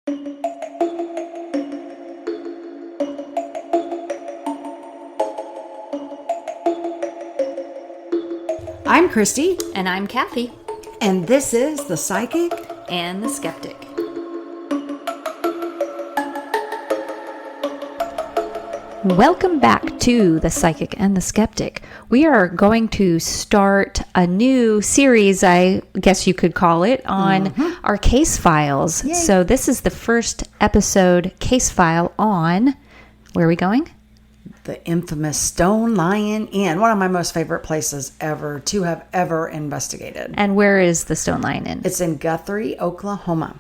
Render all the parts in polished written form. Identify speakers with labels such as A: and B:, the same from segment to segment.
A: I'm Christy.
B: And I'm Kathy.
A: And this is The Psychic
B: And the Skeptic. Welcome back to The Psychic and the Skeptic. We are going to start a new series, I guess you could call it, on our case files.
A: Yay.
B: So this is the first episode case file on, where are we going?
A: the infamous Stone Lion Inn, one of my most favorite places ever to have ever investigated.
B: And where is the Stone Lion Inn?
A: It's in Guthrie, Oklahoma.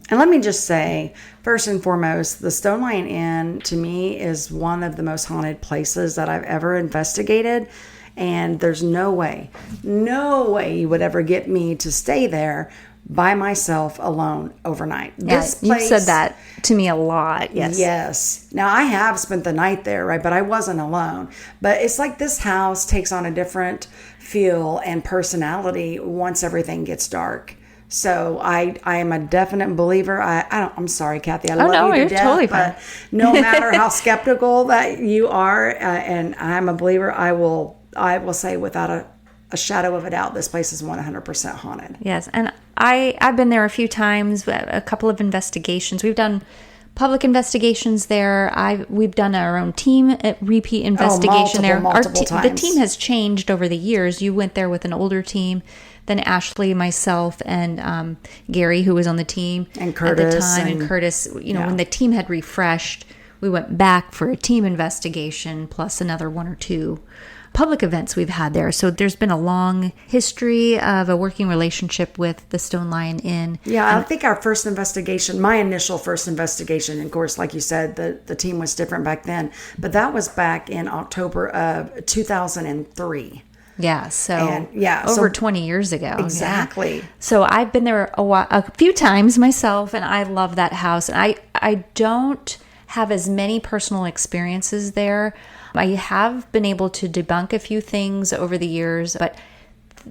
A: And let me just say, first and foremost, the Stone Lion Inn to me is one of the most haunted places that I've ever investigated. And there's no way you would ever get me to stay there by myself alone overnight.
B: Yes, you've said that to me a lot.
A: Yes. Now, I have spent the night there, right? But I wasn't alone. But it's like this house takes on a different feel and personality once everything gets dark. So I am a definite believer. I'm sorry, Kathy. I love you to death.
B: Totally fine.
A: But no matter how skeptical that you are, and I'm a believer, I will say without a shadow of a doubt, this place is 100% haunted.
B: Yes, and I've been there a few times, a couple of investigations. We've done public investigations there. We've done our own team repeat investigation there.
A: Multiple times.
B: The team has changed over the years. You went there with an older team. Then Ashley, myself, and Gary, who was on the team
A: and Curtis,
B: at the time, and Curtis. When the team had refreshed, we went back for a team investigation plus another one or two public events we've had there. So there's been a long history of a working relationship with the Stone Lion Inn.
A: Yeah, I think our first investigation, my initial first investigation, and of course, like you said, the team was different back then, but that was back in October of 2003.
B: Yeah, over 20 years ago.
A: Exactly.
B: Yeah. So I've been there a few times myself, and I love that house. And I don't have as many personal experiences there. I have been able to debunk a few things over the years, but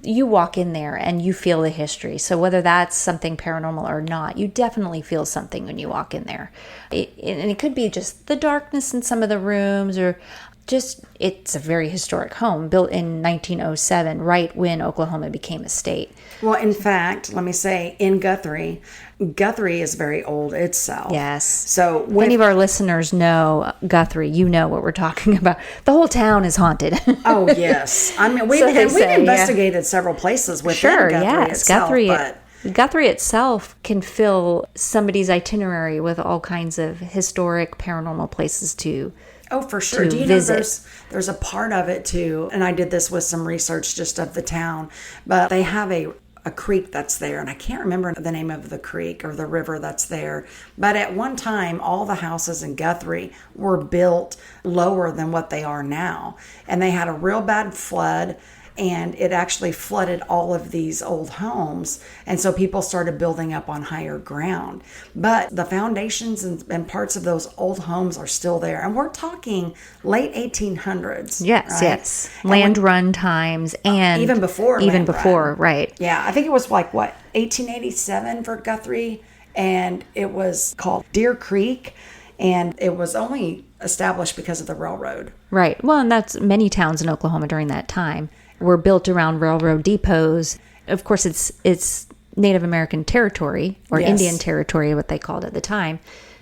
B: you walk in there and you feel the history. So whether that's something paranormal or not, you definitely feel something when you walk in there. And it could be just the darkness in some of the rooms, or just it's a very historic home built in 1907, right when Oklahoma became a state.
A: Well, in fact, let me say, in Guthrie is very old itself.
B: Yes.
A: So
B: if any of our listeners know Guthrie, you know what we're talking about. The whole town is haunted.
A: Oh, yes. I mean, we've investigated several places within Guthrie itself.
B: Guthrie itself can fill somebody's itinerary with all kinds of historic paranormal places to
A: Oh, for sure. Do you know there's a part of it too, and I did this with some research just of the town, but they have a creek that's there, and I can't remember the name of the creek or the river that's there, but at one time all the houses in Guthrie were built lower than what they are now, and they had a real bad flood, and it actually flooded all of these old homes. And so people started building up on higher ground. But the foundations and parts of those old homes are still there. And we're talking late 1800s.
B: Yes,
A: right?
B: yes. Land run times and
A: even before.
B: Right.
A: Yeah, I think it was 1887 for Guthrie. And it was called Deer Creek. And it was only established because of the railroad.
B: Right. Well, and that's many towns in Oklahoma during that time were built around railroad depots. Of course, it's Native American territory, or
A: yes.
B: Indian territory, what they called at the time.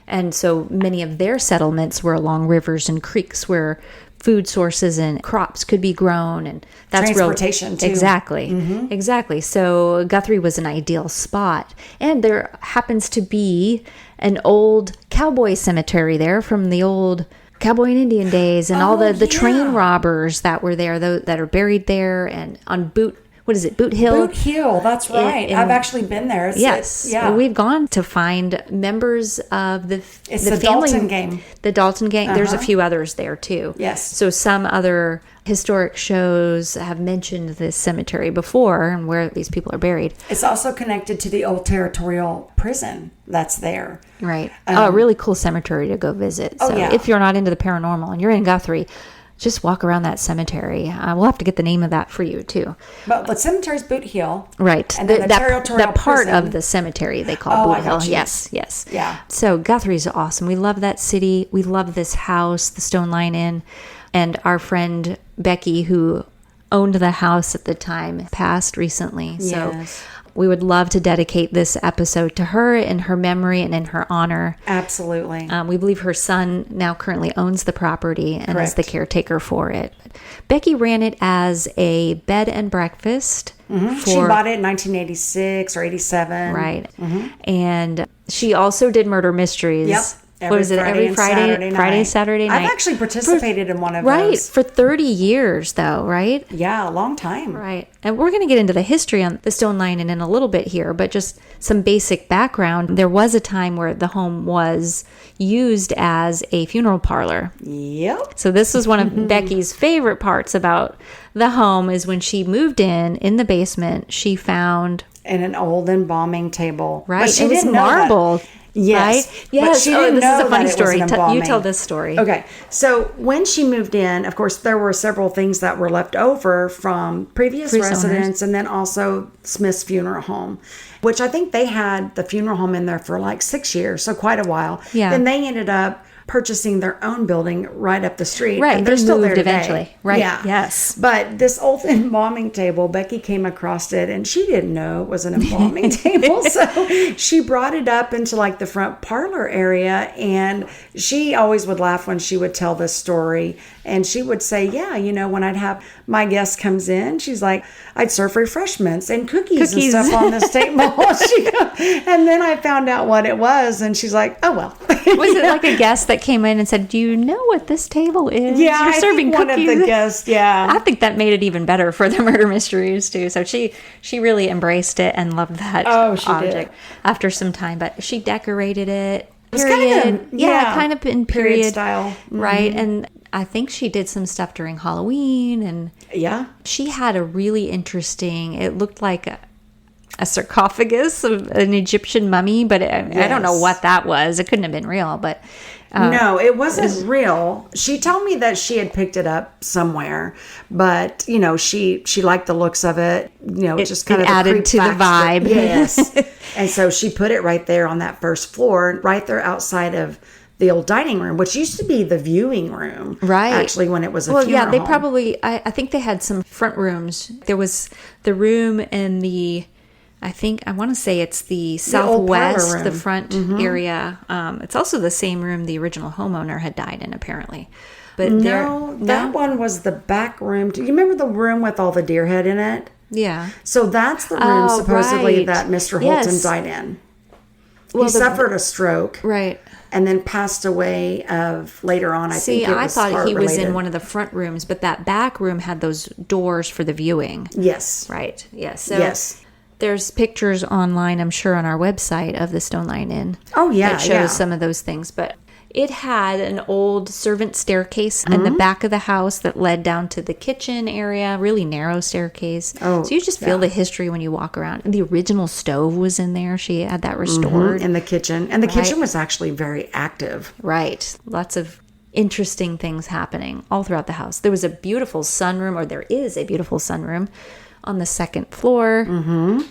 B: And so many of their settlements were along rivers and creeks where food sources and crops could be grown. And that's
A: transportation too.
B: Exactly.
A: Mm-hmm.
B: Exactly. So Guthrie was an ideal spot. And there happens to be an old cowboy cemetery there from the old cowboy and Indian days, and all the train robbers that were there, that are buried there, and on Boot Hill?
A: Boot Hill, that's right. I've actually been there.
B: Yes. We've gone to find members of the family.
A: Dalton gang.
B: The Dalton gang. There's a few others there too.
A: Yes.
B: So some other historic shows have mentioned this cemetery before and where these people are buried.
A: It's also connected to the old territorial prison that's there.
B: Right. A really cool cemetery to go visit. So if you're not into the paranormal and you're in Guthrie, just walk around that cemetery. We'll have to get the name of that for you too.
A: But the cemetery's Boot Hill.
B: Right.
A: And then the territorial
B: that part
A: prison
B: of the cemetery they call Boot Hill.
A: You.
B: Yes, yes.
A: Yeah.
B: So Guthrie's awesome. We love that city. We love this house, the Stone Line Inn. And our friend Becky, who owned the house at the time, passed recently.
A: Yes.
B: So we would love to dedicate this episode to her in her memory and in her honor.
A: Absolutely.
B: We believe her son now currently owns the property and
A: Correct.
B: is the caretaker for it. Becky ran it as a bed and breakfast.
A: She bought it in 1986 or 87.
B: Right. And she also did murder mysteries.
A: Yep.
B: Every Friday, Saturday night.
A: I've actually participated in one of
B: right,
A: those.
B: for 30 years, though, right?
A: Yeah, a long time.
B: Right. And we're going to get into the history on the Stone Line Inn in a little bit here, but just some basic background. There was a time where the home was used as a funeral parlor.
A: Yep.
B: So this was one of Becky's favorite parts about the home is when she moved in the basement, she found...
A: And an old embalming table.
B: Right.
A: But she
B: it was
A: didn't know
B: marble.
A: That. Yes.
B: Right? Yes.
A: But she didn't
B: this
A: know
B: is a funny
A: that
B: story.
A: It was an embalming.
B: You tell this story.
A: Okay. So when she moved in, of course, there were several things that were left over from previous residents and then also Smith's funeral home, which I think they had the funeral home in there for like 6 years. So quite a while.
B: Yeah.
A: Then they ended up purchasing their own building right up the street.
B: Right.
A: And they're still there today.
B: Eventually. Right.
A: Yeah.
B: Yes.
A: But this old embalming table, Becky came across it and she didn't know it was an embalming table. So she brought it up into like the front parlor area. And she always would laugh when she would tell this story. And she would say, yeah, you know, when I'd have my guest comes in, she's like, I'd serve refreshments and cookies. And stuff on this table. And then I found out what it was. And she's like, oh, well.
B: Was it like a guest that came in and said, do you know what this table is?
A: Yeah,
B: You're serving
A: one
B: cookies.
A: of the guests, yeah.
B: I think that made it even better for the murder mysteries, too. So she really embraced it and loved that object after some time. But she decorated it.
A: It was kind of,
B: kind of in period
A: style.
B: Right, and I think she did some stuff during Halloween. And she had a really interesting, it looked like a sarcophagus of an Egyptian mummy, but I don't know what that was. It couldn't have been real, but...
A: no, it wasn't real. She told me that she had picked it up somewhere, but, you know, she liked the looks of it. You know, just kind of
B: added to the vibe.
A: Yes. And so she put it right there on that first floor, right there outside of the old dining room, which used to be the viewing room. Right. Actually, when it was a funeral home.
B: They probably... I think they had some front rooms. There was the room in the... I want to say it's the southwest, the front area. It's also the same room the original homeowner had died in, apparently. But
A: no, that one was the back room. Do you remember the room with all the deer head in it?
B: Yeah.
A: So that's the room supposedly that Mr. Holton died in. Well, he suffered a stroke.
B: Right.
A: And then passed away later on. I think it was
B: I thought he was
A: related.
B: in one of the front rooms, but that back room had those doors for the viewing.
A: Yes.
B: Right. Yes. So there's pictures online, I'm sure, on our website of the Stone Line Inn.
A: Oh, yeah.
B: That shows some of those things. But it had an old servant staircase in the back of the house that led down to the kitchen area, really narrow staircase. So you just feel the history when you walk around. And the original stove was in there. She had that restored.
A: In the kitchen. And the kitchen was actually very active.
B: Right. Lots of interesting things happening all throughout the house. There was a beautiful sunroom, or there is a beautiful sunroom on the second floor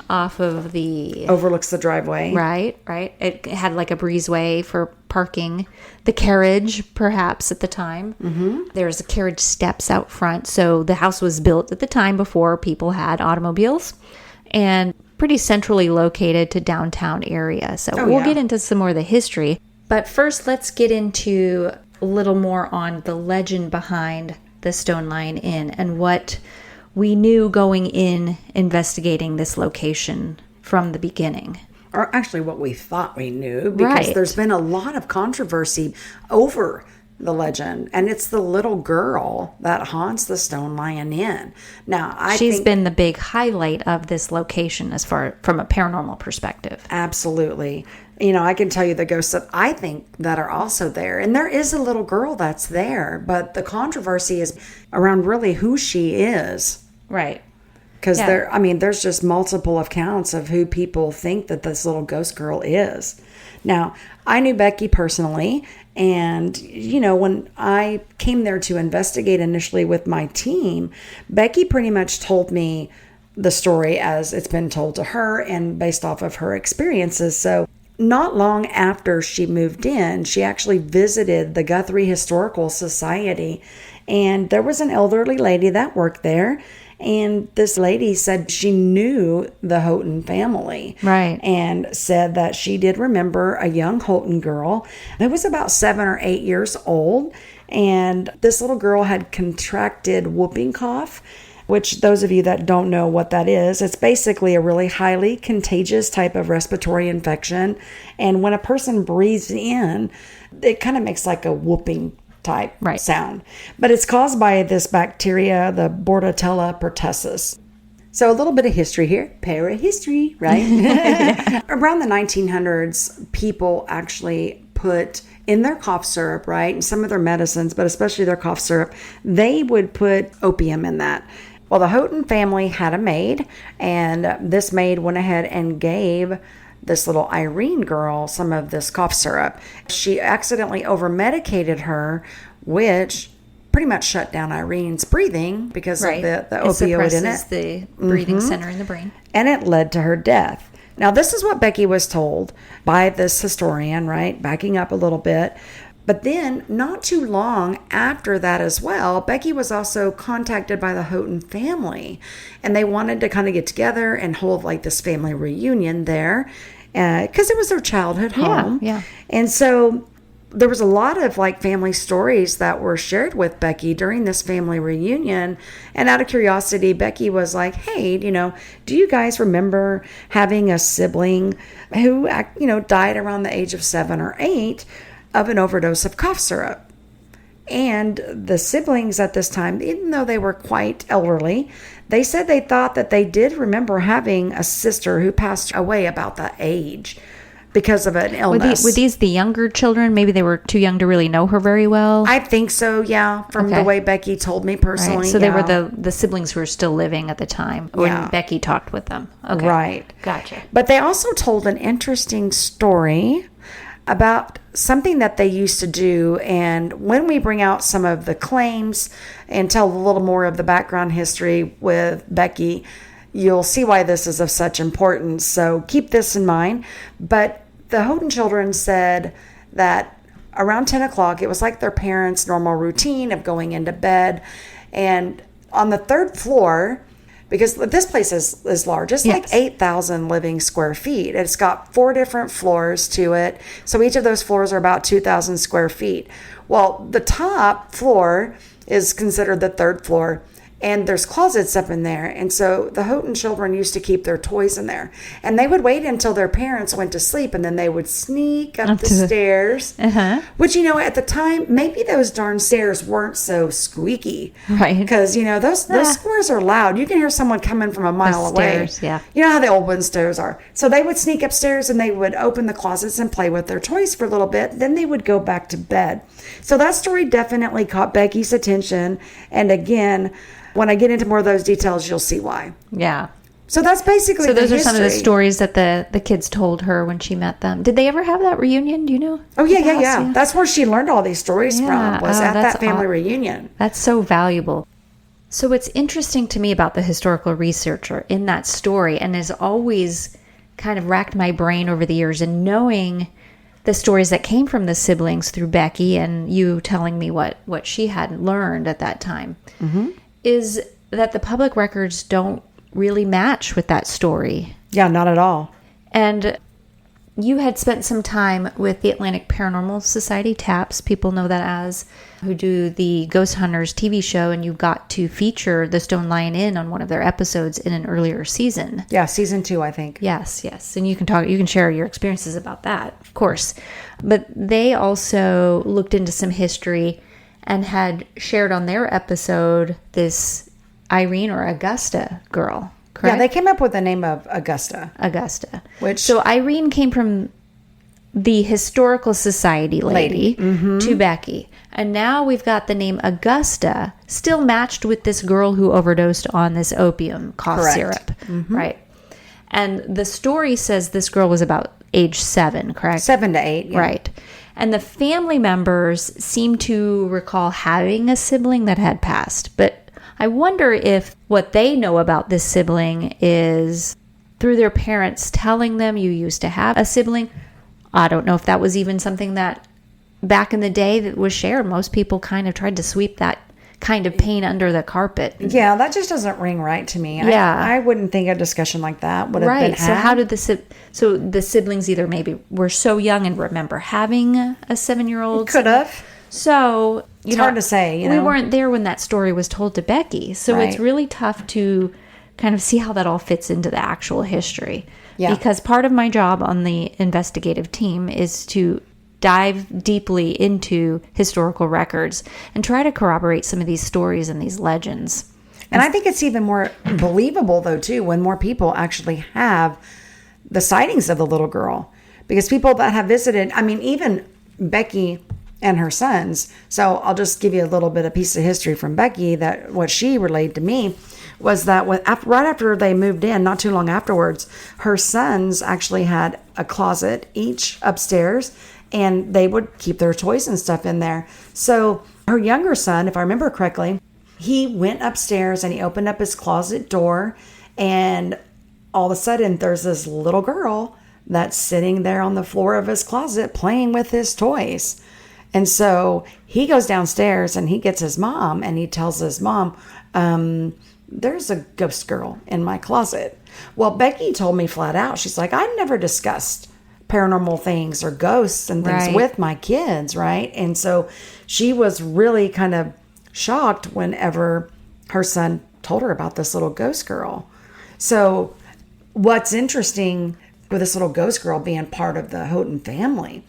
B: off of the...
A: Overlooks the driveway.
B: Right. It had like a breezeway for parking. The carriage, perhaps, at the time. There's a carriage steps out front. So the house was built at the time before people had automobiles. And pretty centrally located to downtown area. So we'll get into some more of the history. But first, let's get into a little more on the legend behind the Stone Line Inn and what we knew going in investigating this location from the beginning.
A: Or actually what we thought we knew, because there's been a lot of controversy over the legend, and it's the little girl that haunts the Stone Lion Inn. Now,
B: she's been the big highlight of this location as far from a paranormal perspective.
A: Absolutely. You know, I can tell you the ghosts that I think that are also there. And there is a little girl that's there, but the controversy is around really who she is.
B: Right.
A: Because there's just multiple accounts of who people think that this little ghost girl is. Now, I knew Becky personally, and, when I came there to investigate initially with my team, Becky pretty much told me the story as it's been told to her and based off of her experiences. So not long after she moved in, she actually visited the Guthrie Historical Society, and there was an elderly lady that worked there. And this lady said she knew the Houghton family.
B: Right.
A: And said that she did remember a young Houghton girl. It was about 7 or 8 years old. And this little girl had contracted whooping cough, which those of you that don't know what that is, it's basically a really highly contagious type of respiratory infection. And when a person breathes in, it kind of makes like a whooping type sound. But it's caused by this bacteria, the Bordetella pertussis. So a little bit of history here, parahistory, right? Around the 1900s, people actually put in their cough syrup, right? And some of their medicines, but especially their cough syrup, they would put opium in that. Well, the Houghton family had a maid, and this maid went ahead and gave this little Irene girl some of this cough syrup. She accidentally over-medicated her, which pretty much shut down Irene's breathing because of the opioid in it.
B: The breathing center in the brain.
A: And it led to her death. Now, this is what Becky was told by this historian, right? Backing up a little bit. But then, not too long after that as well, Becky was also contacted by the Houghton family. And they wanted to kind of get together and hold like this family reunion there. Because it was their childhood home.
B: Yeah.
A: And so there was a lot of like family stories that were shared with Becky during this family reunion. And out of curiosity, Becky was like, hey, do you guys remember having a sibling who, died around the age of 7 or 8 of an overdose of cough syrup? And the siblings at this time, even though they were quite elderly, they said they thought that they did remember having a sister who passed away about that age because of an illness.
B: Were these the younger children? Maybe they were too young to really know her very well?
A: I think so, yeah, from the way Becky told me personally.
B: Right. So they were the siblings who were still living at the time when Becky talked with them. Okay.
A: Right.
B: Gotcha.
A: But they also told an interesting story about something that they used to do. And when we bring out some of the claims and tell a little more of the background history with Becky, you'll see why this is of such importance. So keep this in mind. But the Houghton children said that around 10 o'clock, it was like their parents' normal routine of going into bed. And on the 3rd floor, because this place is large. It's like 8,000 living square feet. It's got 4 different floors to it. So each of those floors are about 2,000 square feet. Well, the top floor is considered the 3rd floor. And there's closets up in there. And so the Houghton children used to keep their toys in there. And they would wait until their parents went to sleep. And then they would sneak up the stairs. Which, at the time, maybe those darn stairs weren't so squeaky.
B: Right.
A: Because, those stairs are loud. You can hear someone coming from a mile away.
B: Yeah.
A: You know how the old wooden stairs are. So they would sneak upstairs and they would open the closets and play with their toys for a little bit. Then they would go back to bed. So that story definitely caught Becky's attention. And again, when I get into more of those details, you'll see why.
B: Yeah.
A: So that's basically
B: those are some of the stories that the kids told her when she met them. Did they ever have that reunion? Do you know?
A: Oh, yeah. That's where she learned all these stories from, was at that family reunion.
B: That's so valuable. So what's interesting to me about the historical researcher in that story, and has always kind of racked my brain over the years, and knowing the stories that came from the siblings through Becky and you telling me what she had learned at that time, is that the public records don't really match with that story.
A: Yeah, not at all.
B: And you had spent some time with the Atlantic Paranormal Society, TAPS, people know that as, who do the Ghost Hunters TV show, and you got to feature the Stone Lion Inn on one of their episodes in an earlier season.
A: Yeah, season 2, I think.
B: Yes. And you can share your experiences about that, of course. But they also looked into some history and had shared on their episode this Irene or Augusta girl, correct?
A: Yeah, they came up with the name of Augusta.
B: So Irene came from the historical society lady. To Becky. And now we've got the name Augusta still matched with this girl who overdosed on this opium cough syrup. Right. And the story says this girl was about age 7, correct?
A: 7 to 8. Yeah.
B: Right. And the family members seem to recall having a sibling that had passed. But I wonder if what they know about this sibling is through their parents telling them you used to have a sibling. I don't know if that was even something that back in the day that was shared. Most people kind of tried to sweep that kind of pain under the carpet.
A: Yeah, that just doesn't ring right to me.
B: Yeah.
A: I wouldn't think a discussion like that would have been had.
B: So how did the siblings either maybe were so young and remember having a 7-year-old?
A: Could have.
B: So,
A: it's hard to say,
B: we weren't there when that story was told to Becky. So it's really tough to kind of see how that all fits into the actual history. Yeah. Because part of my job on the investigative team is to dive deeply into historical records and try to corroborate some of these stories and these legends.
A: And I think it's even more believable, though, too, when more people actually have the sightings of the little girl. Because people that have visited, I mean, even Becky and her sons. So I'll just give you a little bit of piece of history from Becky, that what she relayed to me was that right after they moved in, not too long afterwards, her sons actually had a closet each upstairs, and they would keep their toys and stuff in there. So her younger son, if I remember correctly, he went upstairs and he opened up his closet door, and all of a sudden there's this little girl that's sitting there on the floor of his closet playing with his toys. And so he goes downstairs and he gets his mom, and he tells his mom, there's a ghost girl in my closet. Well, Becky told me flat out, she's like, I never discussed paranormal things or ghosts and things with my kids, right? And so she was really kind of shocked whenever her son told her about this little ghost girl. So what's interesting with this little ghost girl being part of the Houghton family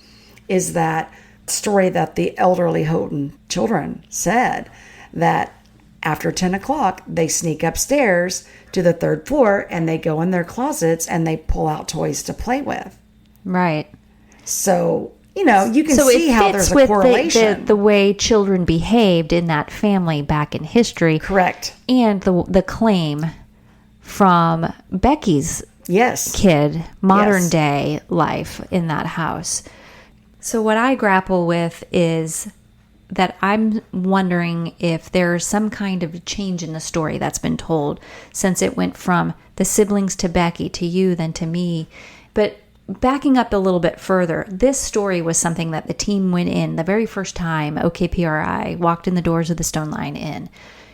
A: is that story that the elderly Houghton children said, that after 10 o'clock, they sneak upstairs to the 3rd floor and they go in their closets and they pull out toys to play with.
B: Right.
A: So, you can see how there's a correlation.
B: The way children behaved in that family back in history.
A: Correct.
B: And the claim from Becky's kid, modern day life in that house. So what I grapple with is that I'm wondering if there's some kind of change in the story that's been told since it went from the siblings to Becky to you, then to me. But backing up a little bit further, this story was something that the team went in the very first time OKPRI walked in the doors of the Stone Line Inn.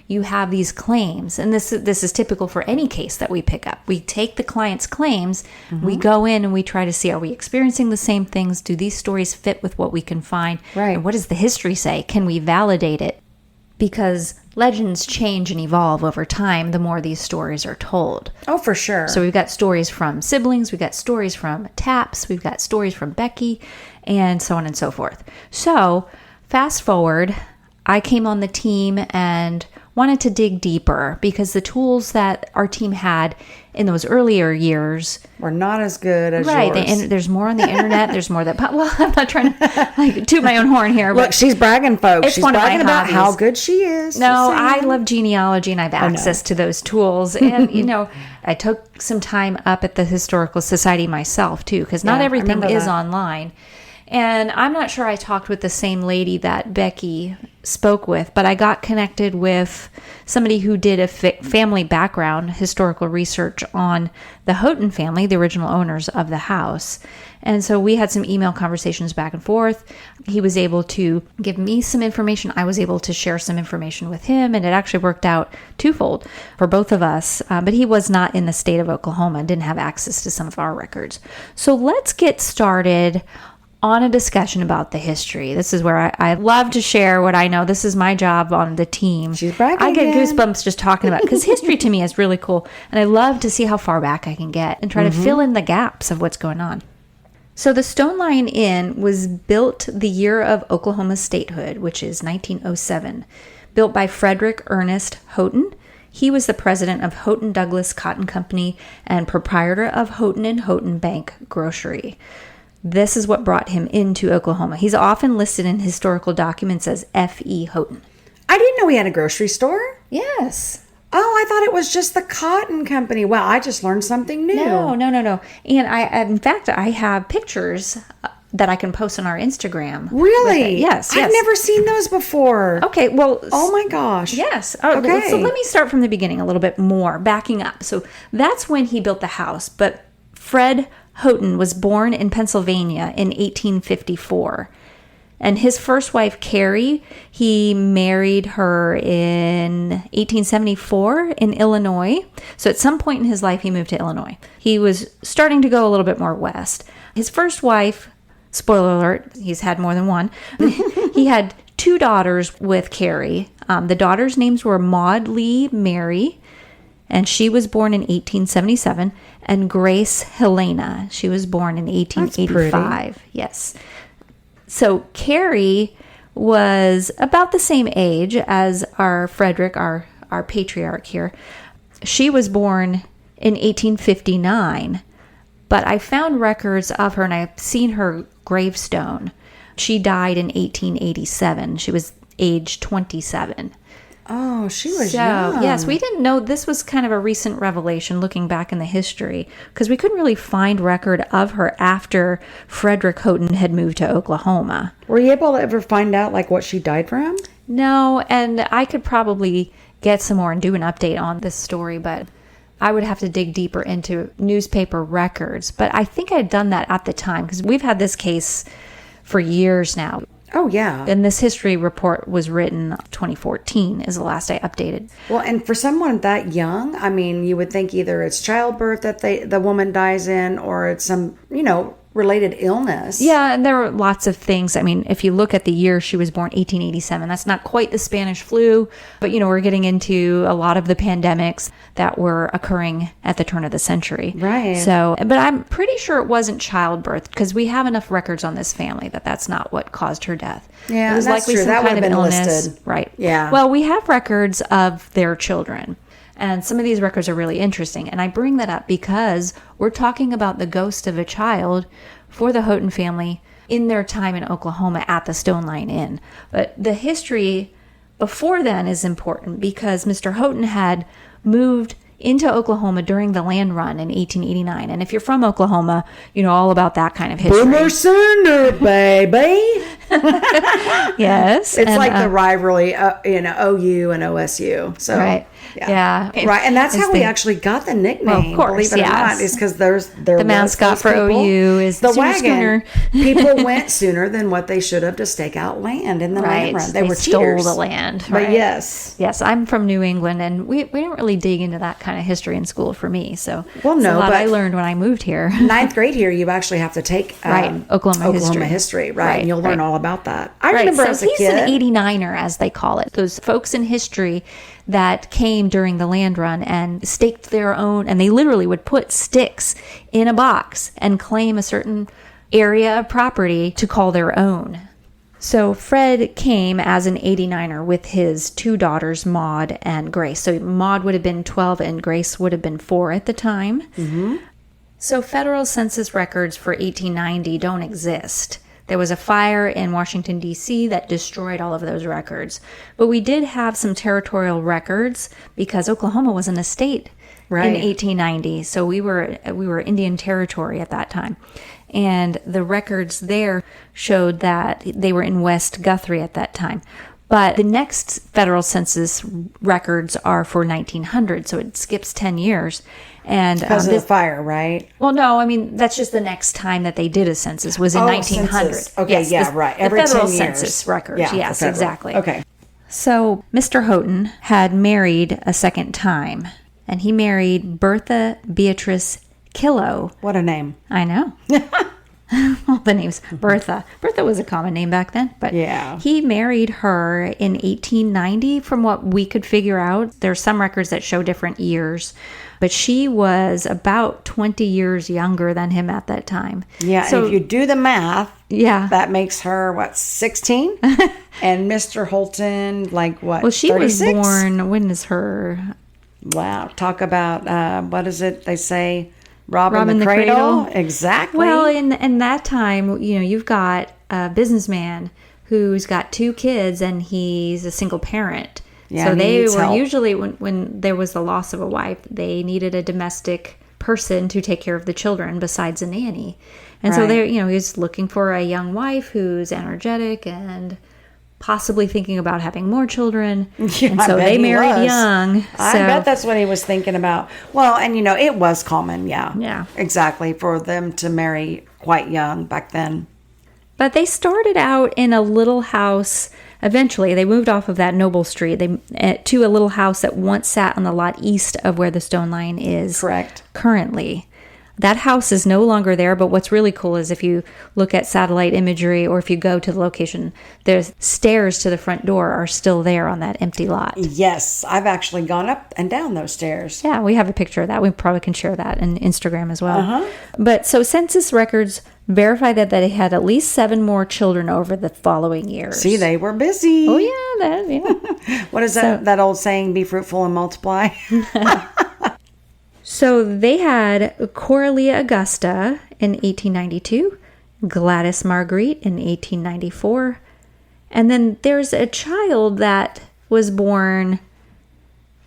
B: You have these claims, and this is typical for any case that we pick up. We take the client's claims, we go in and we try to see, are we experiencing the same things? Do these stories fit with what we can find?
A: Right.
B: And what does the history say? Can we validate it? Because legends change and evolve over time the more these stories are told.
A: Oh, for sure.
B: So we've got stories from siblings, we've got stories from Taps, we've got stories from Becky, and so on and so forth. So fast forward, I came on the team and wanted to dig deeper because the tools that our team had in those earlier years
A: were not as good as yours.
B: There's more on the internet. There's more that. Well, I'm not trying to toot my own horn here.
A: Look, she's bragging, folks. She's bragging about how good she is.
B: No, I love genealogy and I have access to those tools. And I took some time up at the Historical Society myself too, because not everything is online. And I'm not sure I talked with the same lady that Becky spoke with, but I got connected with somebody who did a family background historical research on the Houghton family, the original owners of the house. And so we had some email conversations back and forth. He was able to give me some information. I was able to share some information with him, and it actually worked out twofold for both of us. But he was not in the state of Oklahoma, didn't have access to some of our records. So let's get started on a discussion about the history. This is where I love to share what I know. This is my job on the team.
A: She's bragging.
B: I get goosebumps just talking about it because history to me is really cool. And I love to see how far back I can get and try to fill in the gaps of what's going on. So the Stone Line Inn was built the year of Oklahoma's statehood, which is 1907. Built by Frederick Ernest Houghton. He was the president of Houghton Douglas Cotton Company and proprietor of Houghton and Houghton Bank Grocery. This is what brought him into Oklahoma. He's often listed in historical documents as F.E. Houghton.
A: I didn't know he had a grocery store.
B: Yes.
A: Oh, I thought it was just the cotton company. Wow, I just learned something new.
B: No. And in fact, I have pictures that I can post on our Instagram.
A: Really?
B: Yes.
A: I've never seen those before.
B: Okay, well...
A: Oh my gosh.
B: Yes.
A: Okay.
B: So let me start from the beginning a little bit more, backing up. So that's when he built the house. But Fred Houghton was born in Pennsylvania in 1854. And his first wife, Carrie, he married her in 1874 in Illinois. So at some point in his life, he moved to Illinois. He was starting to go a little bit more west. His first wife... Spoiler alert, he's had more than one. He had 2 daughters with Carrie. The daughters' names were Maud Lee Mary, and she was born in 1877, and Grace Helena. She was born in 1885. Yes. So Carrie was about the same age as our Frederick, our patriarch here. She was born in 1859. But I found records of her, and I've seen her gravestone. She died in 1887. She was age 27.
A: Oh, she was young.
B: Yes, we didn't know. This was kind of a recent revelation looking back in the history, because we couldn't really find record of her after Frederick Houghton had moved to Oklahoma.
A: Were you able to ever find out like what she died from?
B: No, and I could probably get some more and do an update on this story, but... I would have to dig deeper into newspaper records, but I think I had done that at the time because we've had this case for years now.
A: Oh, yeah.
B: And this history report was written 2014 is the last I updated.
A: Well, and for someone that young, I mean, you would think either it's childbirth that the woman dies in or it's some, related illness.
B: Yeah, and there were lots of things. I mean, if you look at the year she was born, 1887, that's not quite the Spanish flu, but, we're getting into a lot of the pandemics that were occurring at the turn of the century.
A: Right.
B: So, but I'm pretty sure it wasn't childbirth because we have enough records on this family that that's not what caused her death.
A: Yeah,
B: it was
A: that's
B: likely
A: true.
B: some
A: That
B: kind
A: would
B: of
A: have been
B: illness.
A: listed.
B: Right.
A: Yeah.
B: Well, we have records of their children. And some of these records are really interesting. And I bring that up because we're talking about the ghost of a child for the Houghton family in their time in Oklahoma at the Stone Line Inn. But the history before then is important because Mr. Houghton had moved into Oklahoma during the land run in 1889. And if you're from Oklahoma, you know all about that kind of history.
A: Boomer Sooner, baby.
B: Yes.
A: It's like the rivalry in OU and OSU. So,
B: right. Yeah.
A: Right. And that's how we actually got the nickname.
B: Well, of course,
A: believe it or not, is because
B: the mascot for OU is
A: the
B: wagon.
A: Schooner. People went sooner than what they should have to stake out land in the land run. They were
B: stole
A: cheaters.
B: the land.
A: But
B: right?
A: yes.
B: Yes, I'm from New England, and we didn't really dig into that kind of history in school for me. So
A: well, no,
B: it's a lot
A: but
B: I learned when I moved here.
A: 9th grade here, you actually have to take
B: Oklahoma
A: history, right? And you'll learn all about that. I remember as a
B: he's
A: kid.
B: An 89er, as they call it. Those folks in history that came during the land run and staked their own, and they literally would put sticks in a box and claim a certain area of property to call their own. So Fred came as an 89er with his 2 daughters, Maud and Grace. So Maud would have been 12 and Grace would have been 4 at the time. Mm-hmm. So federal census records for 1890 don't exist. There was a fire in Washington, D.C. that destroyed all of those records. But we did have some territorial records because Oklahoma was an estate in 1890. So we were Indian Territory at that time. And the records there showed that they were in West Guthrie at that time. But the next federal census records are for 1900, so it skips 10 years. And
A: because of the fire, right?
B: Well, no, I mean, that's just the next time that they did a census was in 1900.
A: Census. Okay, yes, right.
B: Every the federal census records, yes, exactly.
A: Okay.
B: So Mr. Houghton had married a second time, and he married Bertha Beatrice Killow.
A: What a name.
B: I know. Well, the name's Bertha. Bertha was a common name back then, but he married her in 1890 from what we could figure out. There's some records that show different years, but she was about 20 years younger than him at that time.
A: Yeah, so, and if you do the math, that makes her, 16? And Mr. Houghton,
B: Well, she
A: 36?
B: was born, when is her...
A: Wow, talk about, what is it they say... Robbing the cradle. Exactly.
B: Well, in that time, you've got a businessman who's got 2 kids and he's a single parent.
A: Yeah,
B: so they were
A: help.
B: Usually when there was the loss of a wife, they needed a domestic person to take care of the children besides a nanny. And so he's looking for a young wife who's energetic and possibly thinking about having more children.
A: Yeah,
B: and so they married young.
A: I bet that's what he was thinking about. Well, and it was common, yeah, exactly, for them to marry quite young back then.
B: But they started out in a little house. Eventually, they moved off of that Noble Street to a little house that once sat on the lot east of where the stone line is.
A: Correct.
B: Currently. That house is no longer there, but what's really cool is if you look at satellite imagery or if you go to the location, there's stairs to the front door are still there on that empty lot.
A: Yes, I've actually gone up and down those stairs.
B: Yeah, we have a picture of that. We probably can share that on Instagram as well.
A: Uh-huh.
B: But so census records verify that they had at least 7 more children over the following years.
A: See, they were busy.
B: Oh, yeah.
A: What is that old saying, be fruitful and multiply?
B: So they had Coralie Augusta in 1892, Gladys Marguerite in 1894, and then there's a child that was born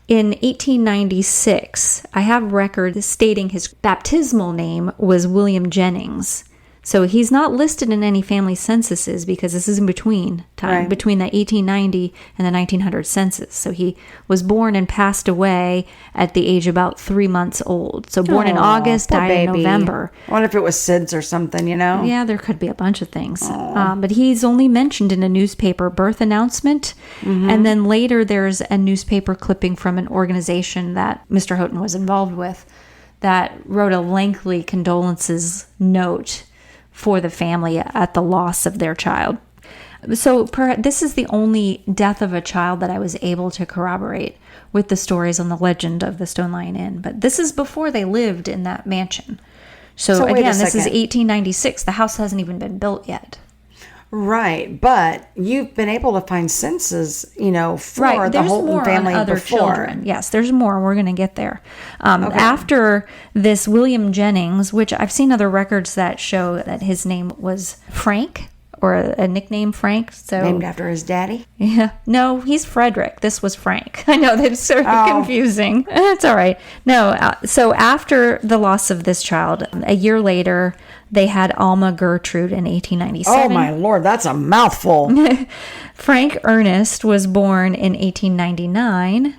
B: in 1896. I have records stating his baptismal name was William Jennings. So he's not listed in any family censuses because this is in between time, between the 1890 and the 1900 census. So he was born and passed away at the age about 3 months old. So born in August, died in November.
A: I wonder if it was SIDS or something,
B: Yeah, there could be a bunch of things. But he's only mentioned in a newspaper birth announcement. Mm-hmm. And then later there's a newspaper clipping from an organization that Mr. Houghton was involved with that wrote a lengthy condolences note for the family at the loss of their child. So this is the only death of a child that I was able to corroborate with the stories on the legend of the Stone Lion Inn. But this is before they lived in that mansion. So again, this is 1896. The house hasn't even been built yet.
A: Right, but you've been able to find census, for the Houghton family
B: other
A: before.
B: Children. Yes, there's more. We're going to get there. After this, William Jennings, which I've seen other records that show that his name was Frank, or a nickname Frank. So
A: named after his daddy?
B: Yeah. No, he's Frederick. This was Frank. I know that's sort of confusing. It's all right. No, so after the loss of this child, a year later, they had Alma Gertrude in 1897.
A: Oh, my Lord, that's a mouthful.
B: Frank Ernest was born in 1899,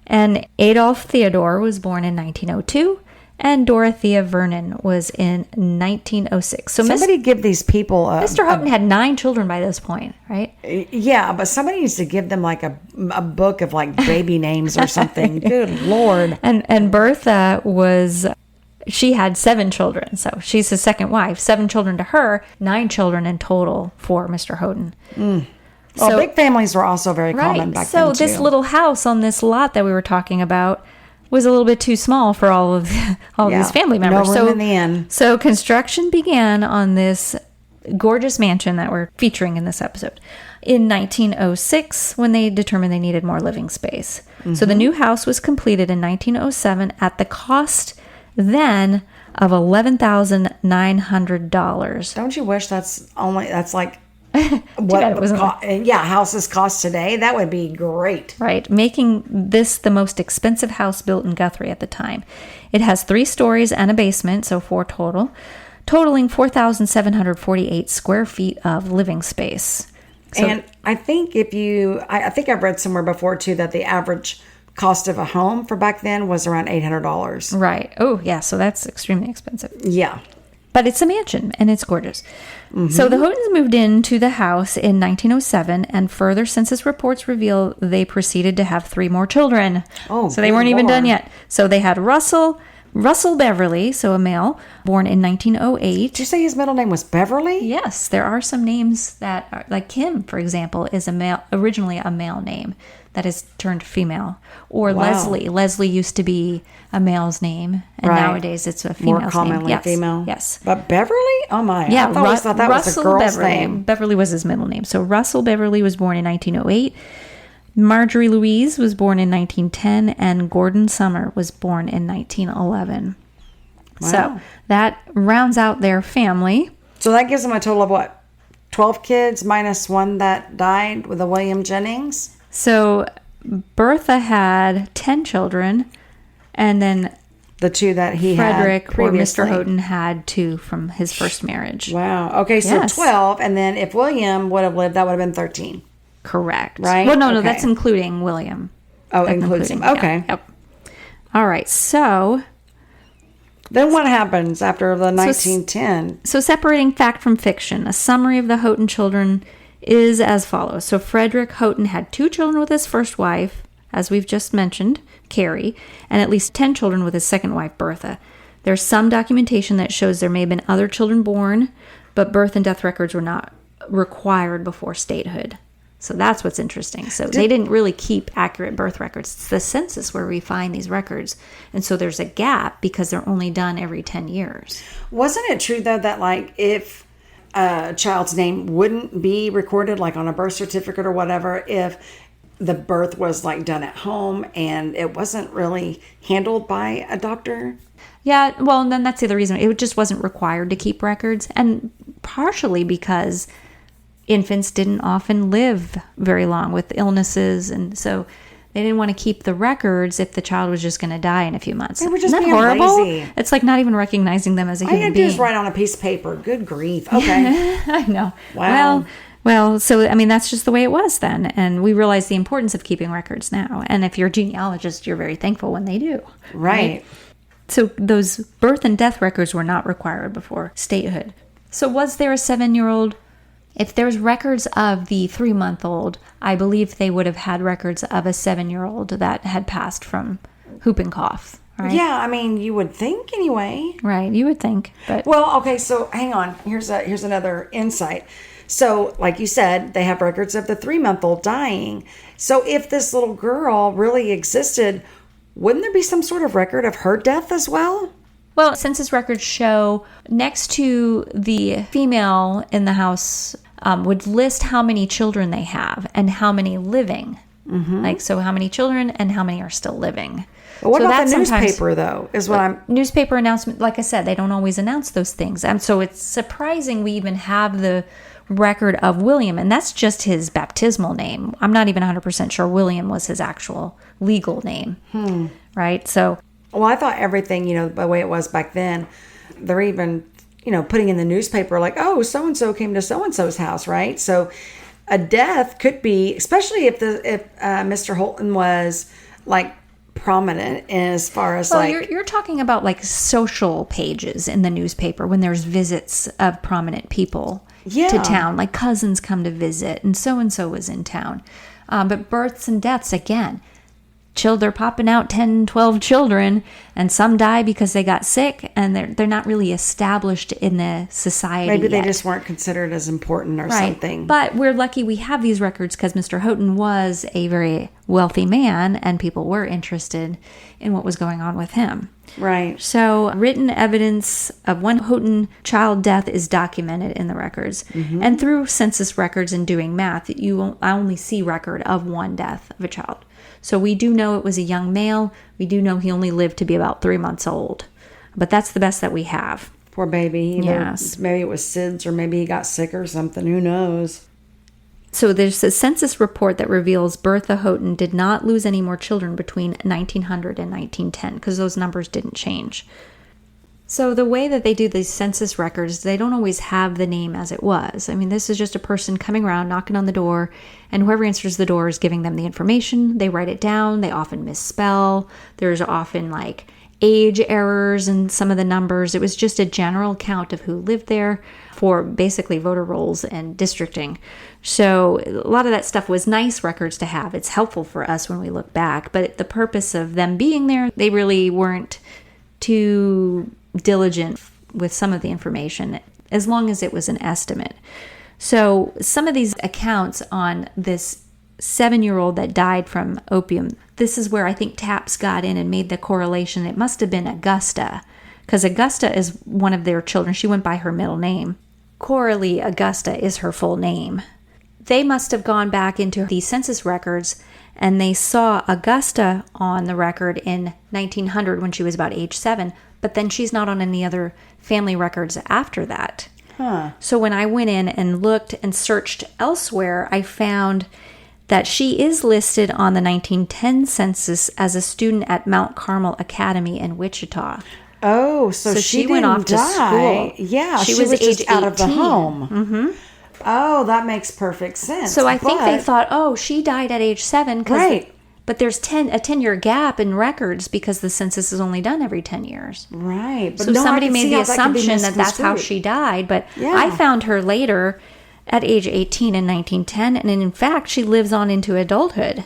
B: and Adolf Theodore was born in 1902, and Dorothea Vernon was in 1906. So
A: somebody give these people...
B: Mr. Houghton had 9 children by this point, right?
A: Yeah, but somebody needs to give them like a book of like baby names or something. Good Lord.
B: And Bertha was... She had 7 children, so she's his second wife. 7 children to her, 9 children in total for Mr. Houghton.
A: So big families were also very common back then, too.
B: So this little house on this lot that we were talking about was a little bit too small for all of these family members.
A: No room in the inn.
B: So construction began on this gorgeous mansion that we're featuring in this episode in 1906 when they determined they needed more living space. Mm-hmm. So the new house was completed in 1907 at the cost then of $11,900.
A: Don't you wish that's like what houses cost today? That would be great.
B: Right, making this the most expensive house built in Guthrie at the time. It has 3 stories and a basement, so 4 totaling 4,748 square feet of living space. So,
A: and I think I think I've read somewhere before too that the average cost of a home for back then was around $800.
B: Right. Oh, yeah. So that's extremely expensive.
A: Yeah.
B: But it's a mansion and it's gorgeous. Mm-hmm. So the Houghtons moved into the house in 1907, and further census reports reveal they proceeded to have 3 more children.
A: Oh,
B: so they weren't even done yet. So they had Russell Beverly, so a male, born in 1908.
A: Did you say his middle name was Beverly?
B: Yes. There are some names that are, like Kim, for example, is originally a male name that is turned female. Or Leslie. Leslie used to be a male's name, and nowadays it's a female's name.
A: More commonly female.
B: Yes.
A: But Beverly? Oh my.
B: Yeah,
A: I always thought that was a girl's name.
B: Beverly was his middle name. So Russell Beverly was born in 1908. Marjorie Louise was born in 1910, and Gordon Summer was born in 1911.
A: Wow.
B: So that rounds out their family.
A: So that gives them a total of what? 12 kids minus one that died with the William Jennings?
B: So Bertha had 10 children, and then
A: the two that he
B: Frederick
A: had previously.
B: or Mr. Houghton had 2 from his first marriage.
A: Wow. Okay, so
B: Yes.
A: 12, and then if William would have lived, that would have been 13.
B: Correct.
A: Right?
B: Well, no,
A: Okay.
B: that's including William.
A: Oh,
B: That's
A: includes him.
B: including-
A: Okay.
B: Yep. All right. So
A: Then what happens after the 1910?
B: So separating fact from fiction, a summary of the Houghton children is as follows. So Frederick Houghton had 2 children with his first wife, as we've just mentioned, Carrie, and at least 10 children with his second wife, Bertha. There's some documentation that shows there may have been other children born, but birth and death records were not required before statehood. So that's what's interesting. So they didn't really keep accurate birth records. It's the census where we find these records. And so there's a gap because they're only done every 10 years.
A: Wasn't it true, though, that like if a child's name wouldn't be recorded, like on a birth certificate or whatever, if the birth was like done at home and it wasn't really handled by a doctor?
B: Yeah, well, and then that's the other reason. It just wasn't required to keep records. And partially because infants didn't often live very long with illnesses, and so they didn't want to keep the records if the child was just going to die in a few months.
A: They were just
B: Isn't that
A: being
B: horrible?
A: lazy.
B: It's like not even recognizing them as a
A: All you
B: human
A: had to do
B: being.
A: is write on a piece of paper. Good grief. Okay.
B: I know.
A: Wow.
B: Well, so I mean that's just the way it was then, and we realize the importance of keeping records now. And if you're a genealogist, you're very thankful when they do.
A: Right.
B: So those birth and death records were not required before statehood. So was there a 7-year-old? If there's records of the 3-month-old, I believe they would have had records of a 7-year-old that had passed from whooping cough. Right?
A: Yeah, I mean, you would think anyway.
B: Right, you would think. But
A: Well, okay, so hang on. Here's another insight. So, like you said, they have records of the 3-month-old dying. So if this little girl really existed, wouldn't there be some sort of record of her death as well?
B: Well, census records show next to the female in the house would list how many children they have and how many living. Mm-hmm. Like, so how many children and how many are still living.
A: But what
B: So
A: about
B: that
A: the
B: sometimes-
A: newspaper, though, is what I'm...
B: Newspaper announcement, like I said, they don't always announce those things. So it's surprising we even have the record of William, and that's just his baptismal name. I'm not even 100% sure William was his actual legal name. Right? So...
A: Well, I thought everything, the way it was back then, they're even, putting in the newspaper like, oh, so-and-so came to so-and-so's house, right? So a death could be, especially if Mr. Houghton was like prominent as far as
B: you're talking about like social pages in the newspaper when there's visits of prominent people to town, like cousins come to visit and so was in town. But births and deaths, again, they're popping out 10, 12 children, and some die because they got sick, and they're not really established in the society
A: maybe they
B: yet.
A: just weren't considered as important or something.
B: But we're lucky we have these records because Mr. Houghton was a very wealthy man, and people were interested in what was going on with him.
A: Right.
B: So written evidence of one Houghton child death is documented in the records. Mm-hmm. And through census records and doing math, I only see record of one death of a child. So we do know it was a young male. We do know he only lived to be about 3 months old. But that's the best that we have.
A: Poor baby.
B: Yes.
A: Maybe it was SIDS or maybe he got sick or something. Who knows?
B: So there's a census report that reveals Bertha Houghton did not lose any more children between 1900 and 1910 because those numbers didn't change. So the way that they do these census records, they don't always have the name as it was. I mean, this is just a person coming around, knocking on the door, and whoever answers the door is giving them the information. They write it down. They often misspell. There's often like age errors in some of the numbers. It was just a general count of who lived there for basically voter rolls and districting. So a lot of that stuff was nice records to have. It's helpful for us when we look back. But the purpose of them being there, they really weren't too diligent with some of the information, as long as it was an estimate. So some of these accounts on this 7-year-old that died from opium, this is where I think TAPS got in and made the correlation. It must have been Augusta, because Augusta is one of their children. She went by her middle name. Coralie Augusta is her full name. They must have gone back into the census records and they saw Augusta on the record in 1900 when she was about age 7, but then she's not on any other family records after that.
A: Huh.
B: So when I went in and looked and searched elsewhere, I found that she is listed on the 1910 census as a student at Mount Carmel Academy in Wichita.
A: Oh, so she went off to school. Yeah, she was age just out of the home.
B: Mm-hmm.
A: Oh, that makes perfect sense.
B: So I think they thought, oh, she died at age 7.
A: Right.
B: But there's a 10-year gap in records because the census is only done every 10 years.
A: Right.
B: But so somebody made the assumption that that's how she died. But I found her later at age 18 in 1910. And in fact, she lives on into adulthood.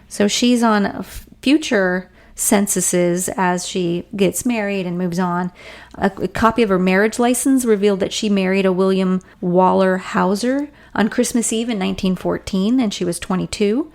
B: So she's on future censuses as she gets married and moves on. A copy of her marriage license revealed that she married a William Waller Hauser on Christmas Eve in 1914, and she was 22.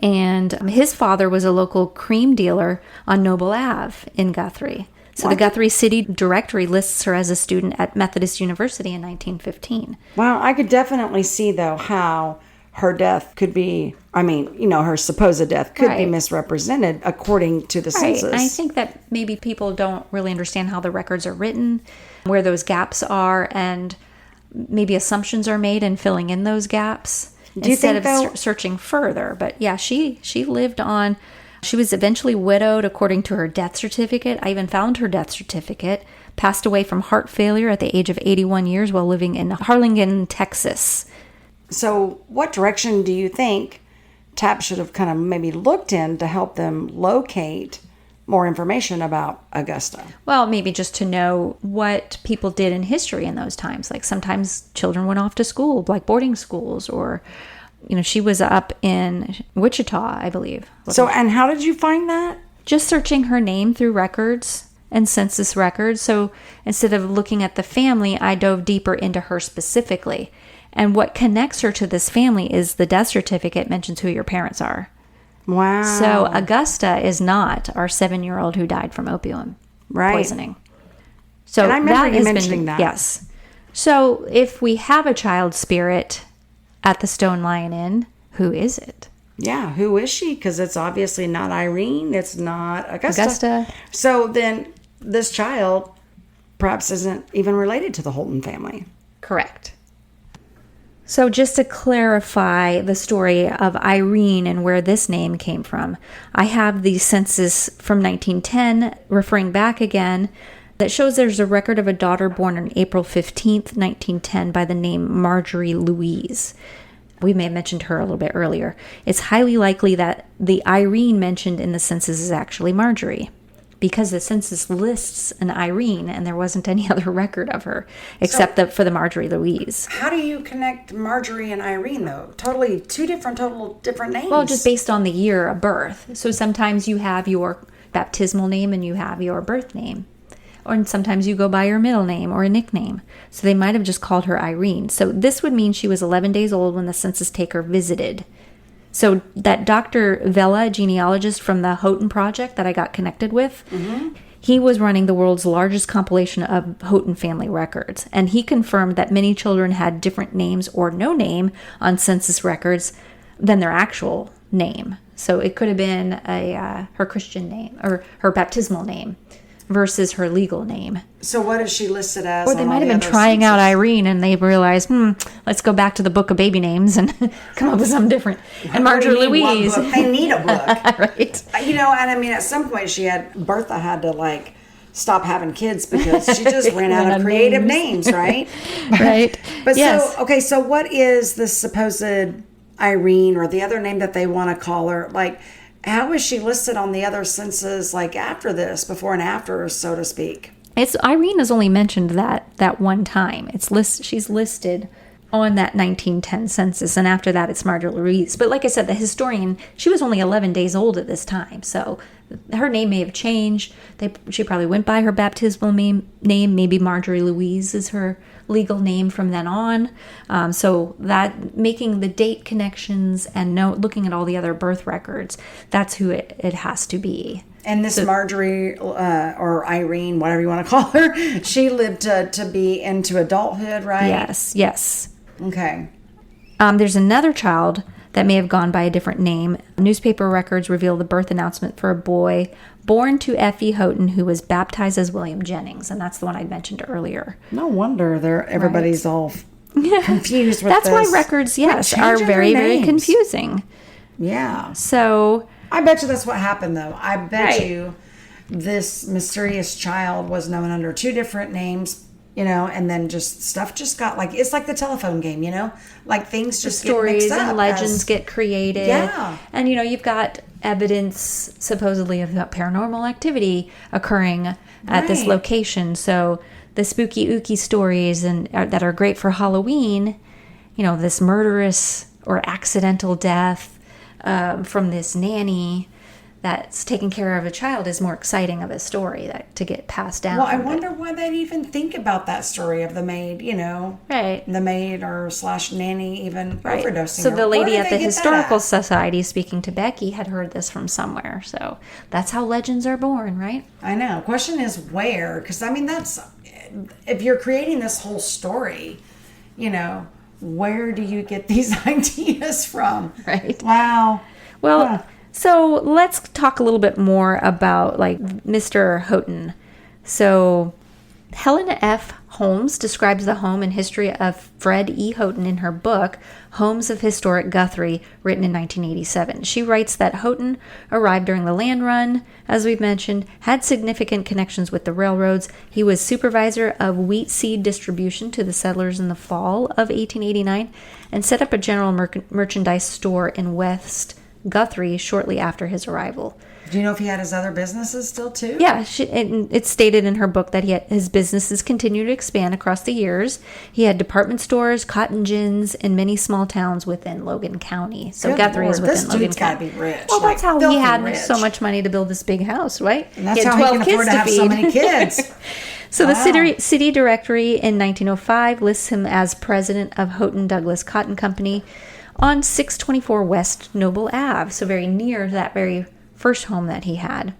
B: And his father was a local cream dealer on Noble Ave in Guthrie. So the Guthrie City Directory lists her as a student at Methodist University in 1915.
A: Wow, I could definitely see, though, how her death could be, her supposed death could be misrepresented according to the census.
B: I think that maybe people don't really understand how the records are written, where those gaps are, and maybe assumptions are made in filling in those gaps instead of searching further. But yeah, she lived on. She was eventually widowed according to her death certificate. I even found her death certificate. Passed away from heart failure at the age of 81 years while living in Harlingen, Texas.
A: So what direction do you think TAP should have kind of maybe looked in to help them locate more information about Augusta?
B: Well, maybe just to know what people did in history in those times. Like sometimes children went off to school, like boarding schools, or, she was up in Wichita, I believe.
A: So, and how did you find that?
B: Just searching her name through records and census records. So instead of looking at the family, I dove deeper into her specifically. And what connects her to this family is the death certificate mentions who your parents are.
A: Wow.
B: So Augusta is not our 7-year-old who died from opium poisoning. So
A: and I remember you mentioning that.
B: Yes. So if we have a child spirit at the Stone Lion Inn, who is it?
A: Yeah, who is she? Because it's obviously not Irene. It's not Augusta. So then this child perhaps isn't even related to the Holton family.
B: Correct. So just to clarify the story of Irene and where this name came from, I have the census from 1910, referring back again, that shows there's a record of a daughter born on April 15th, 1910 by the name Marjorie Louise. We may have mentioned her a little bit earlier. It's highly likely that the Irene mentioned in the census is actually Marjorie, because the census lists an Irene and there wasn't any other record of her except for the Marjorie Louise.
A: How do you connect Marjorie and Irene, though? Total different names.
B: Well, just based on the year of birth. So sometimes you have your baptismal name and you have your birth name. Or sometimes you go by your middle name or a nickname. So they might have just called her Irene. So this would mean she was 11 days old when the census taker visited. So that Dr. Vela, genealogist from the Houghton Project that I got connected with, he was running the world's largest compilation of Houghton family records. And he confirmed that many children had different names or no name on census records than their actual name. So it could have been her Christian name or her baptismal name versus her legal name.
A: So what is she listed as?
B: Or they might have been trying out Irene and they realized, let's go back to the book of baby names and come up with something different. And Marjorie Louise.
A: They need a book.
B: Right.
A: And at some point Bertha had to stop having kids because she just ran out of creative names, right?
B: Right.
A: But yes. So what is the supposed Irene or the other name that they want to call her? How is she listed on the other census, after this, before and after, so to speak?
B: Irene is only mentioned that one time. She's listed on that 1910 census, and after that, it's Marjorie Louise. But like I said, the historian, she was only 11 days old at this time, so her name may have changed. She probably went by her baptismal name. Maybe Marjorie Louise is her legal name from then on. So that making the date connections and looking at all the other birth records, that's who it has to be.
A: And this Marjorie or Irene, whatever you want to call her, she lived to be into adulthood, right?
B: Yes.
A: Okay.
B: There's another child that may have gone by a different name. Newspaper records reveal the birth announcement for a boy born to Effie Houghton, who was baptized as William Jennings, and that's the one I mentioned earlier.
A: No wonder everybody's all confused with
B: That's
A: this.
B: why records, are very, very confusing.
A: Yeah.
B: So
A: I bet you that's what happened, though. I bet you this mysterious child was known under 2 different names, and then stuff just got it's like the telephone game, like things just
B: stories
A: get mixed up
B: and legends get created.
A: Yeah.
B: And, you've got evidence supposedly of paranormal activity occurring at this location. So the spooky ooky stories that are great for Halloween, this murderous or accidental death from this nanny that's taking care of a child is more exciting of a story to get passed down.
A: Well, I wonder why they'd even think about that story of the maid,
B: Right.
A: The maid or / nanny even overdosing.
B: So the lady at the Historical Society speaking to Becky had heard this from somewhere. So that's how legends are born, right?
A: I know. Question is where? Because, if you're creating this whole story, where do you get these ideas from?
B: Right.
A: Wow.
B: Well, so let's talk a little bit more about Mr. Houghton. So Helen F. Holmes describes the home and history of Fred E. Houghton in her book, Homes of Historic Guthrie, written in 1987. She writes that Houghton arrived during the land run, as we've mentioned, had significant connections with the railroads. He was supervisor of wheat seed distribution to the settlers in the fall of 1889 and set up a general merchandise store in West Guthrie shortly after his arrival.
A: Do you know if he had his other businesses still too?
B: Yeah, it's stated in her book that his businesses continued to expand across the years. He had department stores, cotton gins, and many small towns within Logan County. So
A: Good
B: Guthrie
A: Lord,
B: is within
A: this
B: Logan
A: dude's
B: County.
A: Gotta be rich.
B: Well, that's how he had
A: rich.
B: so much money to build this big house, right?
A: And that's
B: he had
A: how
B: 12
A: he can
B: kids
A: afford to have
B: feed.
A: so many kids.
B: So
A: Wow.
B: the city directory in 1905 lists him as president of Houghton Douglas Cotton Company on 624 West Noble Ave, so very near that very first home that he had,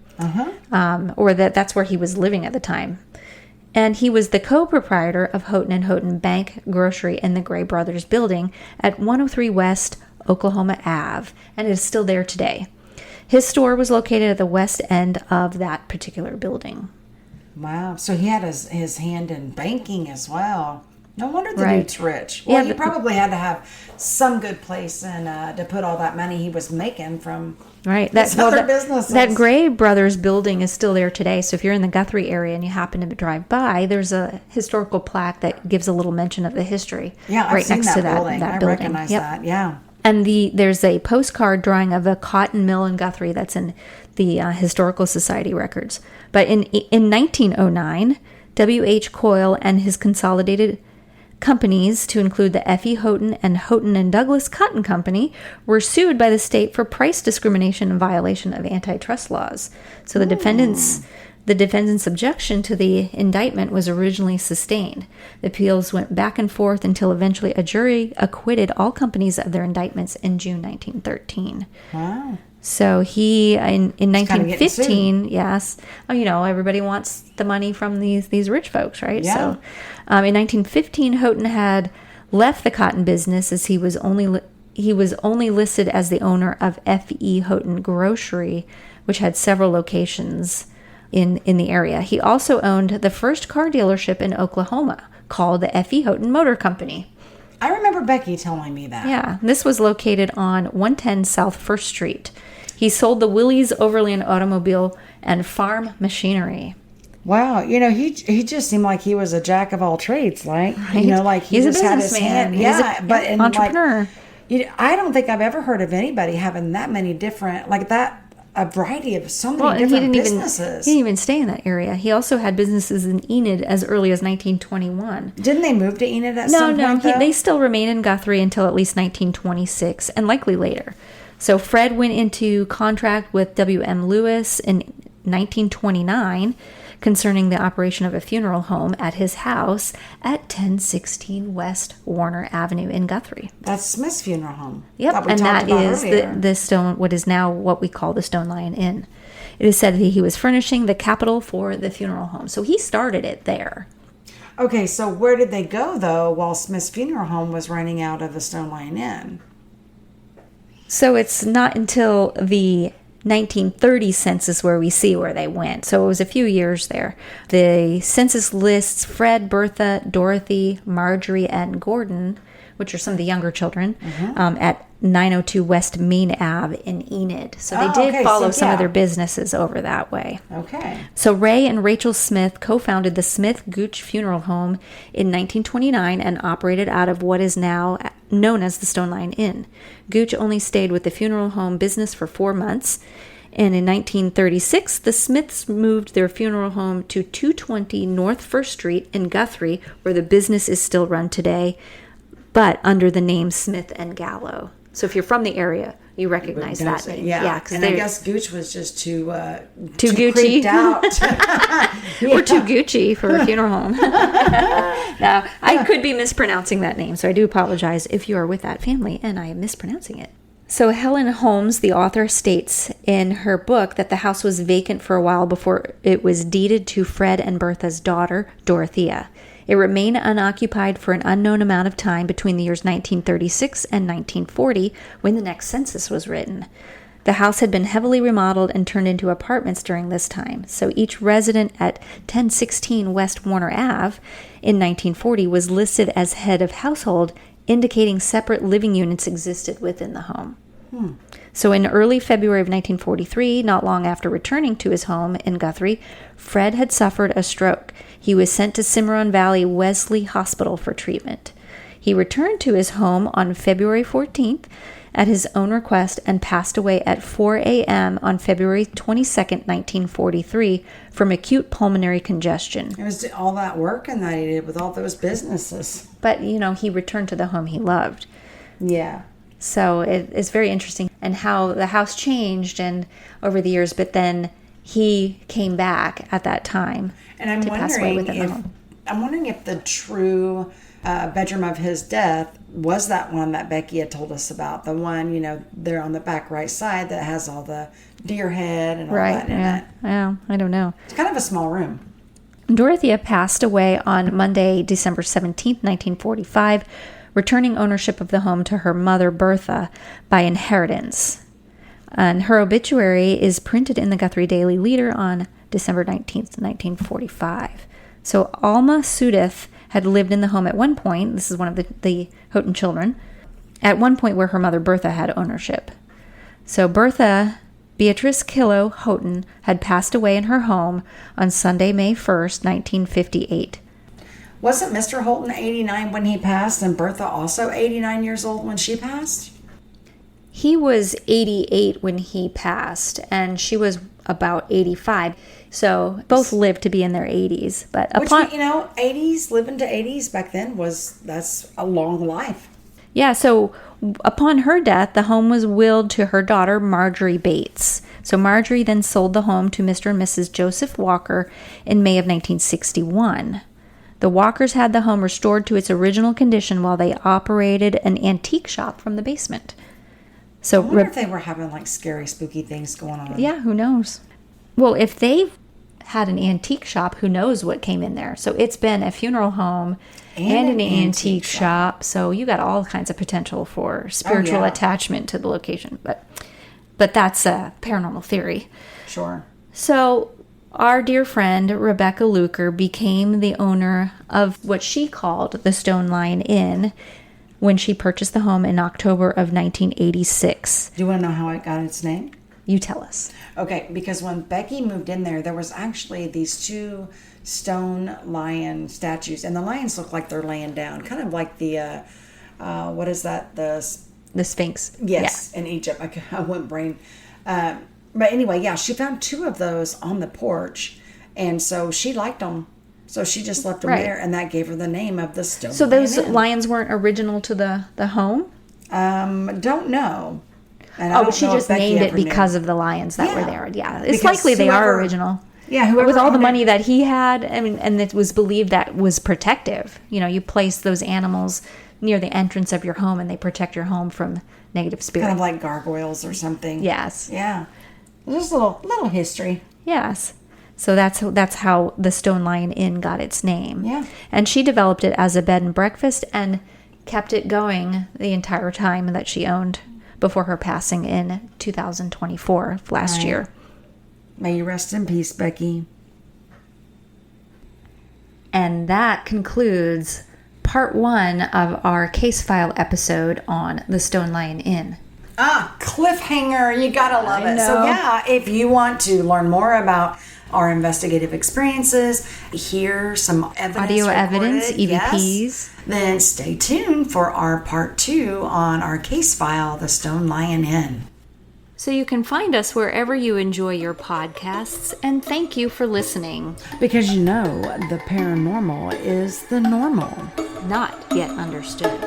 B: or that's where he was living at the time. And he was the co-proprietor of Houghton & Houghton Bank, Grocery, and the Gray Brothers Building at 103 West Oklahoma Ave, and it is still there today. His store was located at the west end of that particular building.
A: Wow, so he had his hand in banking as well. No wonder the
B: Right.
A: dude's rich. Well,
B: Yeah,
A: he probably had to have some good place to put all that money he was making from his other businesses.
B: That Gray Brothers building is still there today. So if you're in the Guthrie area and you happen to drive by, there's a historical plaque that gives a little mention of the history.
A: Yeah, I've
B: right
A: seen
B: next
A: that
B: to
A: building.
B: that
A: I
B: building.
A: recognize
B: Yep.
A: that. Yeah.
B: And there's a postcard drawing of a cotton mill in Guthrie that's in the Historical Society records. But in 1909, W.H. Coyle and his consolidated companies, to include the Effie Houghton and Houghton and Douglas Cotton Company, were sued by the state for price discrimination and violation of antitrust laws. So the defendant's objection to the indictment was originally sustained. The appeals went back and forth until eventually a jury acquitted all companies of their indictments in June 1913.
A: Wow.
B: So he, in 1915,
A: sued.
B: yes, everybody wants the money from these rich folks, right?
A: Yeah.
B: So in 1915, Houghton had left the cotton business as he was only listed as the owner of F.E. Houghton Grocery, which had several locations in the area. He also owned the first car dealership in Oklahoma called the F.E. Houghton Motor Company.
A: I remember Becky telling me that.
B: Yeah, this was located on 110 South 1st Street. He sold the Willys Overland automobile and farm machinery.
A: Wow, he just seemed like he was a jack of all trades, like
B: Right.
A: he
B: He's
A: just
B: a
A: had his
B: businessman.
A: hand.
B: He's an entrepreneur.
A: I don't think I've ever heard of anybody having that many different a variety of so many different businesses.
B: He didn't even stay in that area. He also had businesses in Enid as early as 1921.
A: Didn't they move to Enid at some point?
B: No, they still remain in Guthrie until at least 1926, and likely later. So Fred went into contract with W.M. Lewis in 1929 concerning the operation of a funeral home at his house at 1016 West Warner Avenue in Guthrie.
A: That's Smith's funeral home.
B: Yep, and that is the stone, what is now what we call the Stone Lion Inn. It is said that he was furnishing the capital for the funeral home. So he started it there.
A: Okay, so where did they go, though, while Smith's funeral home was running out of the Stone Lion Inn?
B: So it's not until the 1930 census where we see where they went. So it was a few years there. The census lists Fred, Bertha, Dorothy, Marjorie, and Gordon, which are some of the younger children, at 902 West Main Ave in Enid. So they did follow some of their businesses over that way.
A: Okay.
B: So Ray and Rachel Smith co-founded the Smith Gooch Funeral Home in 1929 and operated out of what is now known as the Stone Lion Inn. Gooch only stayed with the funeral home business for 4 months. And in 1936, the Smiths moved their funeral home to 220 North 1st Street in Guthrie, where the business is still run today, but under the name Smith and Gallo. So if you're from the area, you recognize that name.
A: Yeah, and I guess Gooch was just too
B: Gucci
A: out.
B: Or too Gucci for a funeral home. Now, I could be mispronouncing that name, so I do apologize if you are with that family and I am mispronouncing it. So Helen Holmes, the author, states in her book that the house was vacant for a while before it was deeded to Fred and Bertha's daughter, Dorothea. It remained unoccupied for an unknown amount of time between the years 1936 and 1940, when the next census was written. The house had been heavily remodeled and turned into apartments during this time, so each resident at 1016 West Warner Ave in 1940 was listed as head of household, indicating separate living units existed within the home. So in early February of 1943, not long after returning to his home in Guthrie, Fred had suffered a stroke. He was sent to Cimarron Valley Wesley Hospital for treatment. He returned to his home on February 14th at his own request and passed away at 4 a.m. on February 22nd, 1943 from acute pulmonary congestion.
A: It was all that work and that he did with all those businesses.
B: But, he returned to the home he loved.
A: Yeah.
B: So it's very interesting and how the house changed and over the years, but then he came back at that time to pass away within the home.
A: I'm wondering if the true bedroom of his death was that one that Becky had told us about. The one, there on the back right side that has all the deer head and all that in it.
B: Yeah, I don't know.
A: It's kind of a small room.
B: Dorothea passed away on Monday, December 17th, 1945, returning ownership of the home to her mother, Bertha, by inheritance. And her obituary is printed in the Guthrie Daily Leader on December 19th, 1945. So Alma Sudeth had lived in the home at one point. This is one of the Houghton children. At one point where her mother, Bertha, had ownership. So Bertha Beatrice Killow Houghton had passed away in her home on Sunday, May 1st, 1958.
A: Wasn't Mr. Houghton 89 when he passed and Bertha also 89 years old when she passed?
B: He was 88 when he passed, and she was about 85. So both lived to be in their 80s. But
A: 80s, living to 80s back then that's a long life.
B: Yeah, so upon her death, the home was willed to her daughter, Marjorie Bates. So Marjorie then sold the home to Mr. and Mrs. Joseph Walker in May of 1961. The Walkers had the home restored to its original condition while they operated an antique shop from the basement. So
A: I wonder if they were having scary, spooky things going on.
B: Yeah, who knows? Well, if they had an antique shop, who knows what came in there? So it's been a funeral home and an antique shop. So you got all kinds of potential for spiritual attachment to the location. But that's a paranormal theory.
A: Sure.
B: So our dear friend, Rebecca Luker, became the owner of what she called the Stone Lion Inn when she purchased the home in October of 1986.
A: Do you want to know how it got its name?
B: You tell us.
A: Okay, because when Becky moved in there was actually these two stone lion statues, and the lions look like they're laying down, kind of like the, what is that? The
B: Sphinx.
A: Yes, in Egypt. I went brain. But anyway, she found two of those on the porch, and so she liked them. So she just left them there, and that gave her the name of the Stone Lion.
B: So those lions weren't original to the home?
A: Don't know.
B: But she just named it because of the lions that were there. Yeah, it's likely they are original.
A: Yeah, whoever
B: with all the money that he had, and it was believed that was protective. You place those animals near the entrance of your home, and they protect your home from negative spirits.
A: Kind of like gargoyles or something.
B: Yes.
A: Yeah. Just a little history.
B: Yes. So that's how the Stone Lion Inn got its name.
A: Yeah.
B: And she developed it as a bed and breakfast and kept it going the entire time that she owned before her passing in 2024, last year.
A: May you rest in peace, Becky.
B: And that concludes part 1 of our case file episode on the Stone Lion Inn.
A: Cliffhanger. You gotta love it. So yeah, if you want to learn more about our investigative experiences, hear some evidence,
B: audio evidence, EVPs,
A: yes, then stay tuned for our part 2 on our case file, the Stone Lion Inn.
B: So you can find us wherever you enjoy your podcasts, and thank you for listening.
A: Because the paranormal is the normal.
B: Not yet understood.